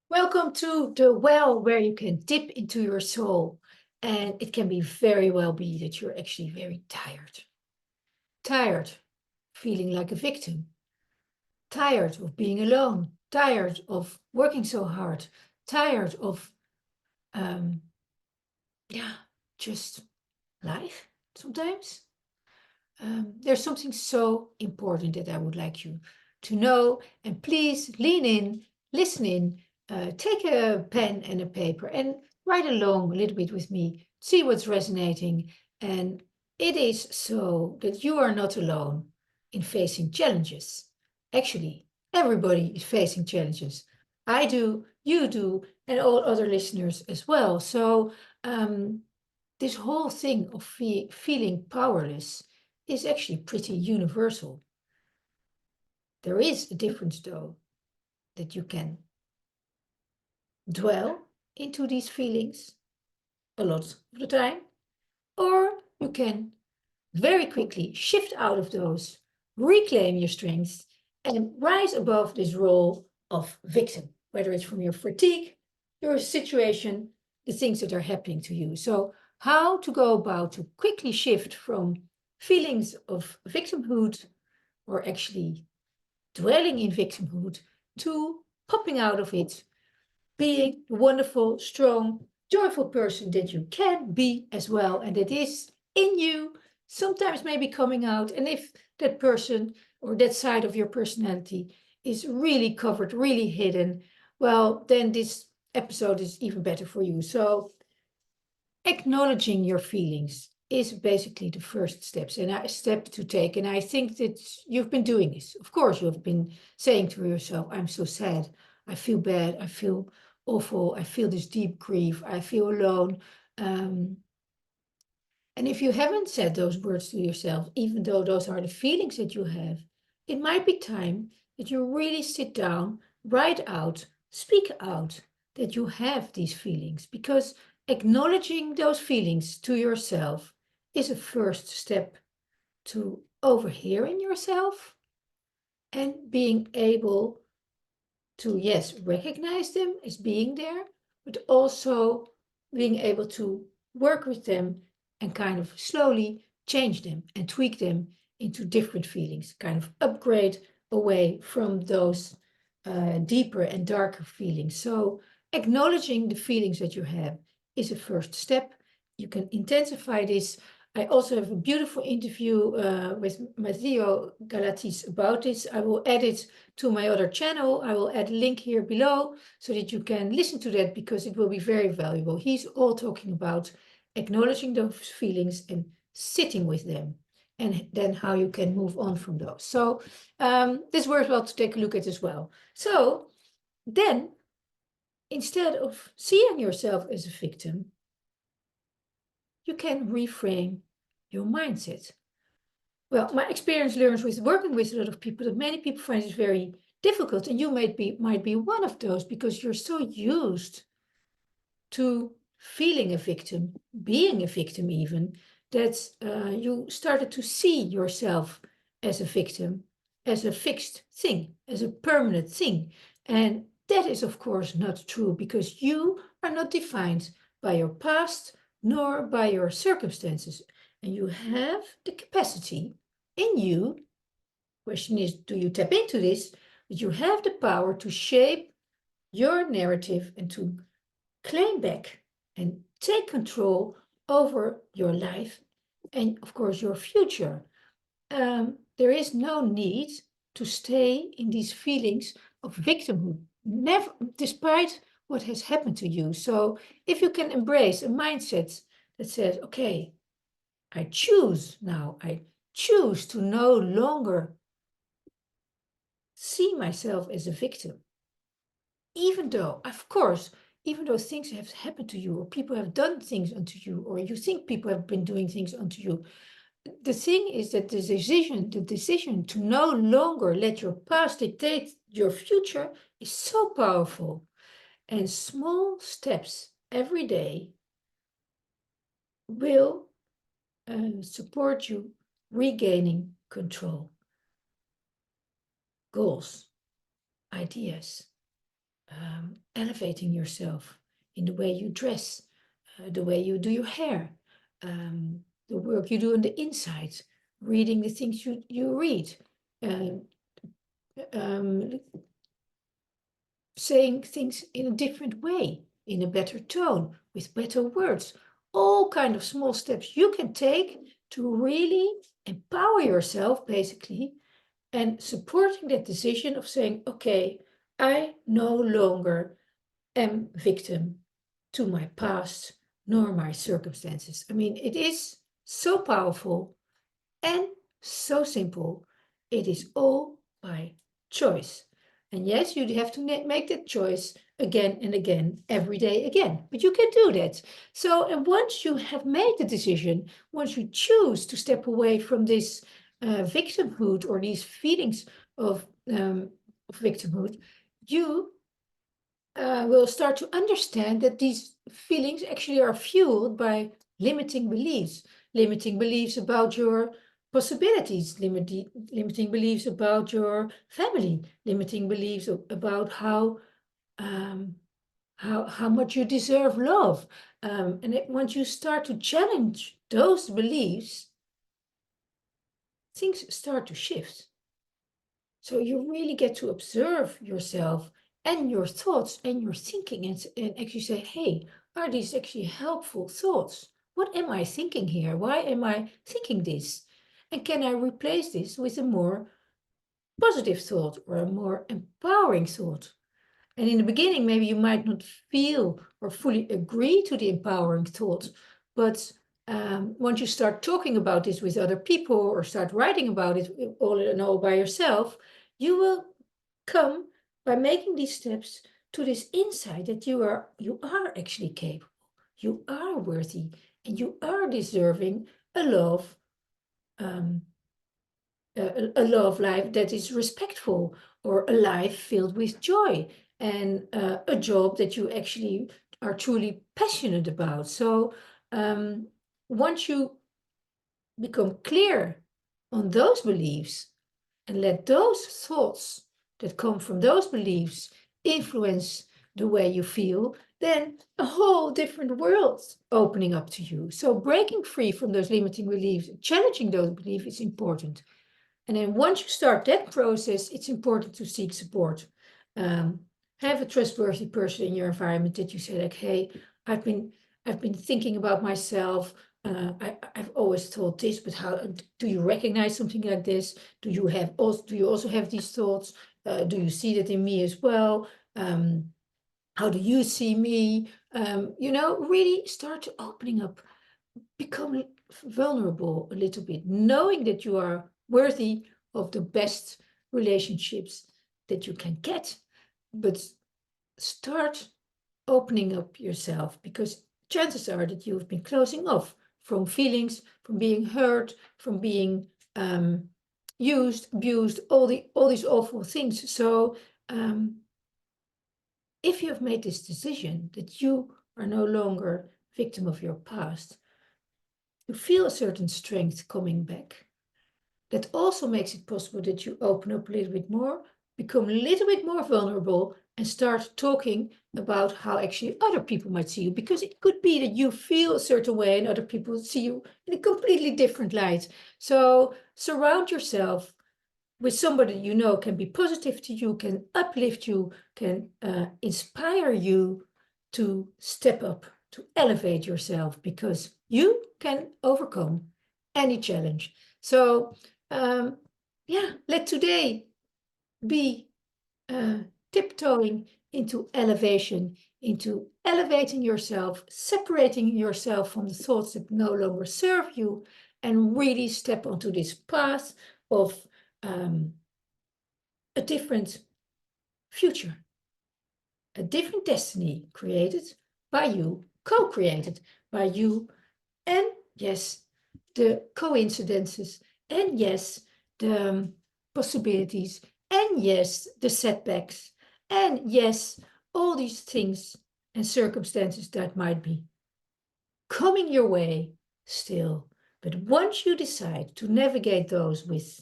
Welcome to the well where you can dip into your soul. And it can be very well be that you're actually very tired. Tired, feeling like a victim. Tired of being alone. Tired of working so hard. Tired of, um, yeah, just life sometimes. There's something so important that I would like you to know. And please lean in, listen in, take a pen and a paper and write along a little bit with me, see what's resonating. And it is so that you are not alone in facing challenges. Actually, everybody is facing challenges. I do, you do, and all other listeners as well. So, this whole thing of feeling powerless is actually pretty universal. There is a difference, though, that you can dwell into these feelings a lot of the time, or you can very quickly shift out of those, reclaim your strengths, and rise above this role of victim, whether it's from your fatigue, your situation, the things that are happening to you. So, how to go about to quickly shift from feelings of victimhood or actually dwelling in victimhood to popping out of it, being the wonderful, strong, joyful person that you can be as well, and that is in you, sometimes maybe coming out. And if that person or that side of your personality is really covered, really hidden, well, then this episode is even better for you. So, acknowledging your feelings is basically the first step to take. And I think that you've been doing this. Of course, you have been saying to yourself, I'm so sad. I feel bad. I feel awful. I feel this deep grief. I feel alone. Um, and if you haven't said those words to yourself, even though those are the feelings that you have, it might be time that you really sit down, write out, speak out that you have these feelings, because acknowledging those feelings to yourself is a first step to overhearing yourself and being able to, yes, recognize them as being there, but also being able to work with them and kind of slowly change them and tweak them into different feelings, kind of upgrade away from those deeper and darker feelings. So, acknowledging the feelings that you have is a first step. You can intensify this. I also have a beautiful interview with Matteo Galatis about this. I will add it to my other channel. I will add a link here below so that you can listen to that because it will be very valuable. He's all talking about acknowledging those feelings and sitting with them and then how you can move on from those. So this worthwhile to take a look at as well. So then, instead of seeing yourself as a victim, you can reframe your mindset. Well, my experience learns with working with a lot of people that many people find it very difficult, and you might be one of those because you're so used to feeling a victim, being a victim even, that you started to see yourself as a victim, as a fixed thing, as a permanent thing. And that is, of course, not true because you are not defined by your past nor by your circumstances. And you have the capacity in you. Question is, do you tap into this? But you have the power to shape your narrative and to claim back and take control over your life and, of course, your future. There is no need to stay in these feelings of victimhood, never, despite what has happened to you. So, if you can embrace a mindset that says, okay, I choose now, I choose to no longer see myself as a victim, even though, of course, even though things have happened to you or people have done things unto you or you think people have been doing things unto you, the thing is that the decision to no longer let your past dictate your future is so powerful. And small steps every day will support you regaining control. Goals, ideas, elevating yourself in the way you dress, the way you do your hair, the work you do on the inside, reading the things you read, uh, um, saying things in a different way, in a better tone, with better words. All kind of small steps you can take to really empower yourself, basically, and supporting that decision of saying, okay, I no longer am victim to my past nor my circumstances. I mean, it is so powerful and so simple. It is all by choice. And yes, you have to make that choice again and again, every day again. But you can do that. So, and once you have made the decision, once you choose to step away from this victimhood or these feelings of victimhood, you will start to understand that these feelings actually are fueled by limiting beliefs about your possibilities, limiting beliefs about your family, limiting beliefs about um, how much you deserve love. Once you start to challenge those beliefs, things start to shift. So you really get to observe yourself and your thoughts and your thinking and actually say, hey, are these actually helpful thoughts? What am I thinking here? Why am I thinking this? And can I replace this with a more positive thought or a more empowering thought? And in the beginning, maybe you might not feel or fully agree to the empowering thought, but once you start talking about this with other people or start writing about it all in all by yourself, you will come by making these steps to this insight that you are actually capable, you are worthy, and you are deserving a love um, a love life that is respectful, or a life filled with joy, and a job that you actually are truly passionate about. So once you become clear on those beliefs and let those thoughts that come from those beliefs influence the way you feel, then a whole different world opening up to you. So breaking free from those limiting beliefs, challenging those beliefs is important. And then once you start that process, it's important to seek support. Um, have a trustworthy person in your environment that you say like, hey, I've been I've been thinking about myself. I've always thought this, but how do you recognize something like this? Do you also have these thoughts? Do you see that in me as well? How do you see me? Really start opening up, become vulnerable a little bit, knowing that you are worthy of the best relationships that you can get. But start opening up yourself, because chances are that you've been closing off from feelings, from being hurt, from being used, abused, all these awful things. So if you have made this decision that you are no longer victim of your past, you feel a certain strength coming back. That also makes it possible that you open up a little bit more, become a little bit more vulnerable, and start talking about how actually other people might see you. Because it could be that you feel a certain way and other people see you in a completely different light. So surround yourself with somebody you know can be positive to you, can uplift you, can inspire you to step up, to elevate yourself, because you can overcome any challenge. So, yeah, let today be tiptoeing into elevation, into elevating yourself, separating yourself from the thoughts that no longer serve you, and really step onto this path of a different future, a different destiny created by you, co-created by you, and yes, the coincidences, and yes, the possibilities, and yes, the setbacks, and yes, all these things and circumstances that might be coming your way still. But once you decide to navigate those with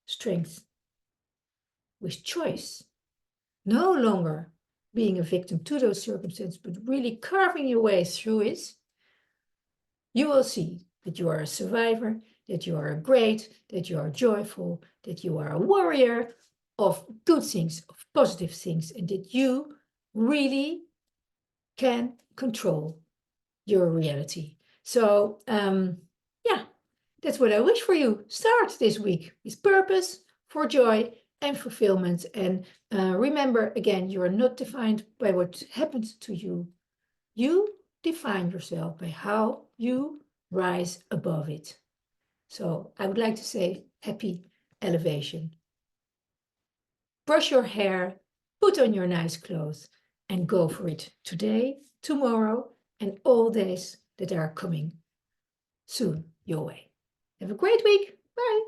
strength, with choice, no longer being a victim to those circumstances, but really carving your way through it, you will see that you are a survivor, that you are great, that you are joyful, that you are a warrior of good things, of positive things, and that you really can control your reality. So, yeah, that's what I wish for you. Start this week with purpose, for joy, and fulfillment. And remember, again, you are not defined by what happens to you. You define yourself by how you rise above it. So I would like to say happy elevation. Brush your hair, put on your nice clothes, and go for it today, tomorrow, and all days that are coming soon your way. Have a great week. Bye.